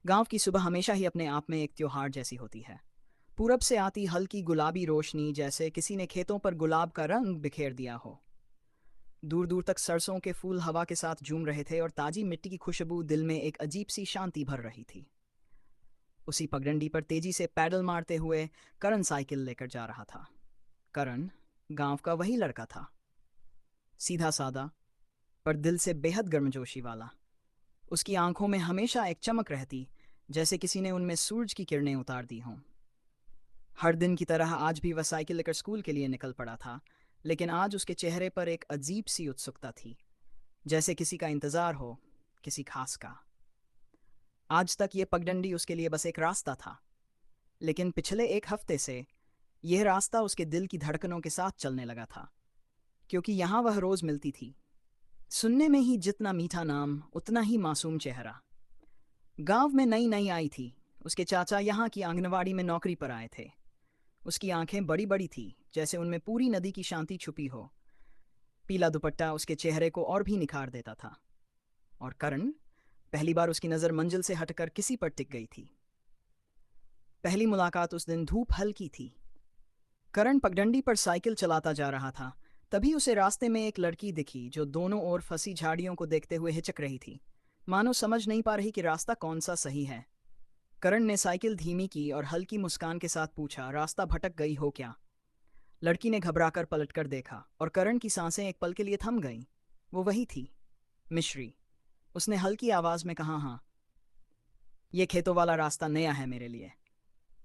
गांव की सुबह हमेशा ही अपने आप में एक त्योहार जैसी होती है। पूरब से आती हल्की गुलाबी रोशनी जैसे किसी ने खेतों पर गुलाब का रंग बिखेर दिया हो। दूर दूर तक सरसों के फूल हवा के साथ झूम रहे थे और ताजी मिट्टी की खुशबू दिल में एक अजीब सी शांति भर रही थी। उसी पगडंडी पर तेजी से पैडल मारते हुए करण साइकिल लेकर जा रहा था। करण गांव का वही लड़का था, सीधा सादा पर दिल से बेहद गर्मजोशी वाला। उसकी आंखों में हमेशा एक चमक रहती, जैसे किसी ने उनमें सूरज की किरणें उतार दी हों। हर दिन की तरह आज भी वह साइकिल लेकर स्कूल के लिए निकल पड़ा था, लेकिन आज उसके चेहरे पर एक अजीब सी उत्सुकता थी, जैसे किसी का इंतजार हो, किसी खास का। आज तक ये पगडंडी उसके लिए बस एक रास्ता था, लेकिन पिछले एक हफ्ते से यह रास्ता उसके दिल की धड़कनों के साथ चलने लगा था, क्योंकि यहाँ वह रोज मिलती थी। सुनने में ही जितना मीठा नाम उतना ही मासूम चेहरा। गांव में नई नई आई थी, उसके चाचा यहाँ की आंगनवाड़ी में नौकरी पर आए थे। उसकी आंखें बड़ी बड़ी थी, जैसे उनमें पूरी नदी की शांति छुपी हो। पीला दुपट्टा उसके चेहरे को और भी निखार देता था। और करण, पहली बार उसकी नज़र मंजिल से हटकर किसी पर टिक गई थी। पहली मुलाकात उस दिन धूप हल्की थी। करण पगडंडी पर साइकिल चलाता जा रहा था, तभी उसे रास्ते में एक लड़की दिखी जो दोनों ओर फंसी झाड़ियों को देखते हुए हिचक रही थी, मानो समझ नहीं पा रही कि रास्ता कौन सा सही है। करण ने साइकिल धीमी की और हल्की मुस्कान के साथ पूछा, रास्ता भटक गई हो क्या? लड़की ने घबराकर पलटकर देखा और करण की सांसें एक पल के लिए थम गईं। वो वही थी, मिश्री। उसने हल्की आवाज में कहा, हाँ, ये खेतों वाला रास्ता नया है मेरे लिए।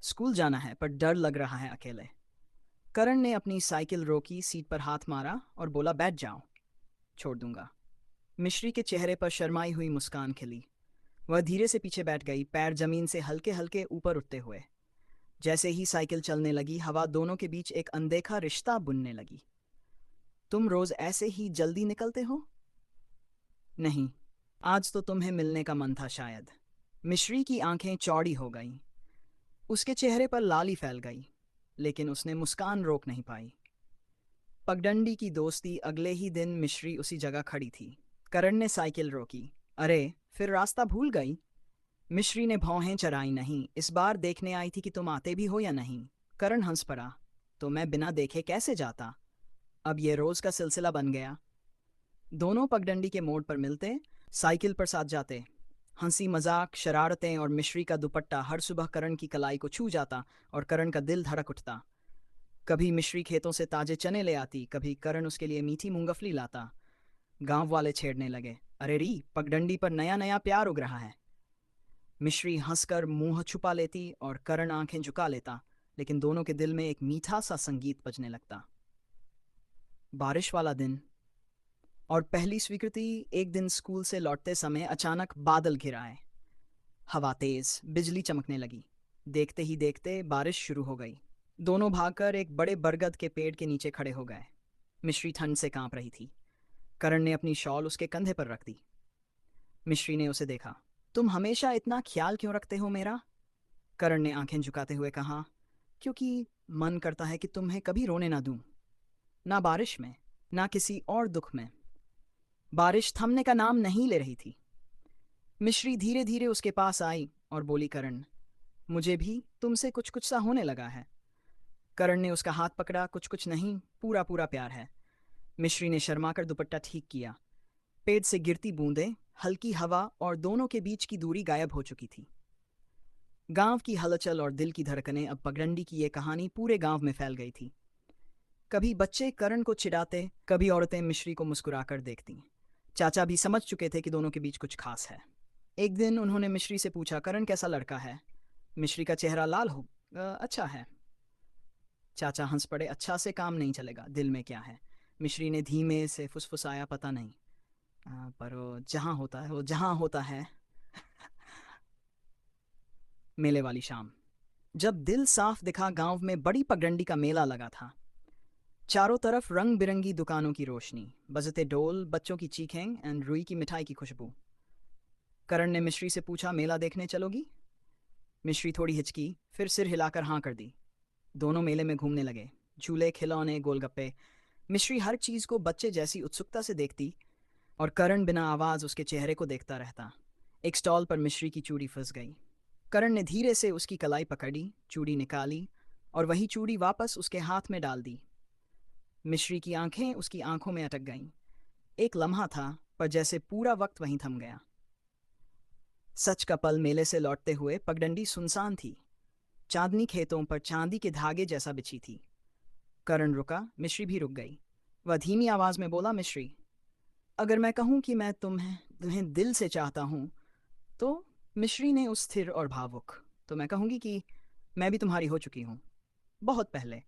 स्कूल जाना है पर डर लग रहा है अकेले। करण ने अपनी साइकिल रोकी, सीट पर हाथ मारा और बोला, बैठ जाओ, छोड़ दूंगा। मिश्री के चेहरे पर शर्माई हुई मुस्कान खिली। वह धीरे से पीछे बैठ गई, पैर जमीन से हल्के हल्के ऊपर उठते हुए। जैसे ही साइकिल चलने लगी, हवा दोनों के बीच एक अनदेखा रिश्ता बुनने लगी। तुम रोज ऐसे ही जल्दी निकलते हो? नहीं, आज तो तुम्हें मिलने का मन था शायद। मिश्री की आंखें चौड़ी हो गईं। उसके चेहरे पर लाली फैल गई, लेकिन उसने मुस्कान रोक नहीं पाई। पगडंडी की दोस्ती अगले ही दिन मिश्री उसी जगह खड़ी थी। करण ने साइकिल रोकी। अरे, फिर रास्ता भूल गई? मिश्री ने भौहें चराई, नहीं, इस बार देखने आई थी कि तुम आते भी हो या नहीं। करण हंस पड़ा, तो मैं बिना देखे कैसे जाता? अब ये रोज का सिलसिला बन गया। दोनों पगडंडी के मोड़ पर मिलते, साइकिल पर साथ जाते। हंसी मजाक, शरारतें और मिश्री का दुपट्टा हर सुबह करण की कलाई को छू जाता और करण का दिल धड़क उठता। कभी मिश्री खेतों से ताजे चने ले आती, कभी करण उसके लिए मीठी मूंगफली लाता। गांव वाले छेड़ने लगे, अरे री, पगडंडी पर नया नया प्यार उग रहा है। मिश्री हंसकर मुंह छुपा लेती और करण आंखें झुका लेता, लेकिन दोनों के दिल में एक मीठा सा संगीत बजने लगता। बारिश वाला दिन और पहली स्वीकृति। एक दिन स्कूल से लौटते समय अचानक बादल घिर आए। हवा तेज, बिजली चमकने लगी। देखते ही देखते बारिश शुरू हो गई। दोनों भागकर एक बड़े बरगद के पेड़ के नीचे खड़े हो गए। मिश्री ठंड से कांप रही थी। करण ने अपनी शॉल उसके कंधे पर रख दी। मिश्री ने उसे देखा। तुम हमेशा इतना ख्याल क्यों रखते हो मेरा? करण ने आंखें झुकाते हुए कहा, क्योंकि मन करता है कि तुम्हें कभी रोने ना दूं। ना बारिश में, ना किसी और दुख में। बारिश थमने का नाम नहीं ले रही थी। मिश्री धीरे धीरे उसके पास आई और बोली, करण, मुझे भी तुमसे कुछ कुछ सा होने लगा है। करण ने उसका हाथ पकड़ा, कुछ कुछ नहीं, पूरा पूरा प्यार है। मिश्री ने शर्माकर दुपट्टा ठीक किया। पेड़ से गिरती बूंदें, हल्की हवा और दोनों के बीच की दूरी गायब हो चुकी थी। गांव की हलचल और दिल की धड़कनें, अब पगडंडी की ये कहानी पूरे गांव में फैल गई थी। कभी बच्चे करण को चिढ़ाते, कभी औरतें मिश्री को मुस्कुराकर देखती। चाचा भी समझ चुके थे कि दोनों के बीच कुछ खास है। एक दिन उन्होंने मिश्री से पूछा, करण कैसा लड़का है? मिश्री का चेहरा लाल हो, अच्छा है। चाचा हंस पड़े, अच्छा से काम नहीं चलेगा, दिल में क्या है? मिश्री ने धीमे से फुसफुसाया, पता नहीं, पर वो जहाँ होता है, वो जहाँ होता है। मेले वाली शाम, जब दिल साफ दिखा, गांव में बड़ी पगडंडी का मेला लगा था। चारों तरफ रंग बिरंगी दुकानों की रोशनी, बजते ढोल, बच्चों की चीखें एंड रुई की मिठाई की खुशबू। करण ने मिश्री से पूछा, मेला देखने चलोगी? मिश्री थोड़ी हिचकी, फिर सिर हिलाकर हाँ कर दी। दोनों मेले में घूमने लगे। झूले, खिलौने, गोलगप्पे। मिश्री हर चीज को बच्चे जैसी उत्सुकता से देखती और करण बिना आवाज उसके चेहरे को देखता रहता। एक स्टॉल पर मिश्री की चूड़ी फंस गई। करण ने धीरे से उसकी कलाई पकड़ी, चूड़ी निकाली और वही चूड़ी वापस उसके हाथ में डाल दी। मिश्री की आंखें उसकी आंखों में अटक गईं। एक लम्हा था, पर जैसे पूरा वक्त वहीं थम गया। सच का पल मेले से लौटते हुए पगडंडी सुनसान थी। चांदनी खेतों पर चांदी के धागे जैसा बिछी थी। करण रुका, मिश्री भी रुक गई। वह धीमी आवाज में बोला, मिश्री, अगर मैं कहूं कि मैं तुम्हें दिल से चाहता हूं, तो? मिश्री ने उस स्थिर और भावुक, तो मैं कहूंगी कि मैं भी तुम्हारी हो चुकी हूं, बहुत पहले।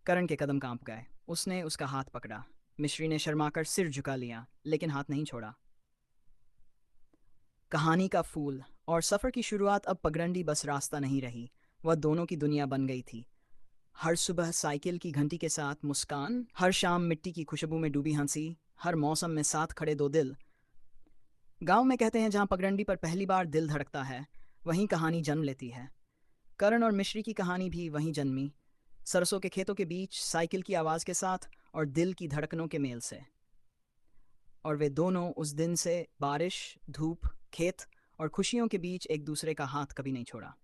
करण के कदम कांप गए। उसने उसका हाथ पकड़ा। मिश्री ने शर्माकर सिर झुका लिया, लेकिन हाथ नहीं छोड़ा। कहानी का फूल और सफर की शुरुआत अब पगडंडी बस रास्ता नहीं रही, वह दोनों की दुनिया बन गई थी। हर सुबह साइकिल की घंटी के साथ मुस्कान, हर शाम मिट्टी की खुशबू में डूबी हंसी, हर मौसम में साथ खड़े दो दिल। गांव में कहते हैं, जहां पगडंडी पर पहली बार दिल धड़कता है, वहीं कहानी जन्म लेती है। करण और मिश्री की कहानी भी वहीं जन्मी, सरसों के खेतों के बीच, साइकिल की आवाज़ के साथ और दिल की धड़कनों के मेल से। और वे दोनों उस दिन से बारिश, धूप, खेत और खुशियों के बीच एक दूसरे का हाथ कभी नहीं छोड़ा।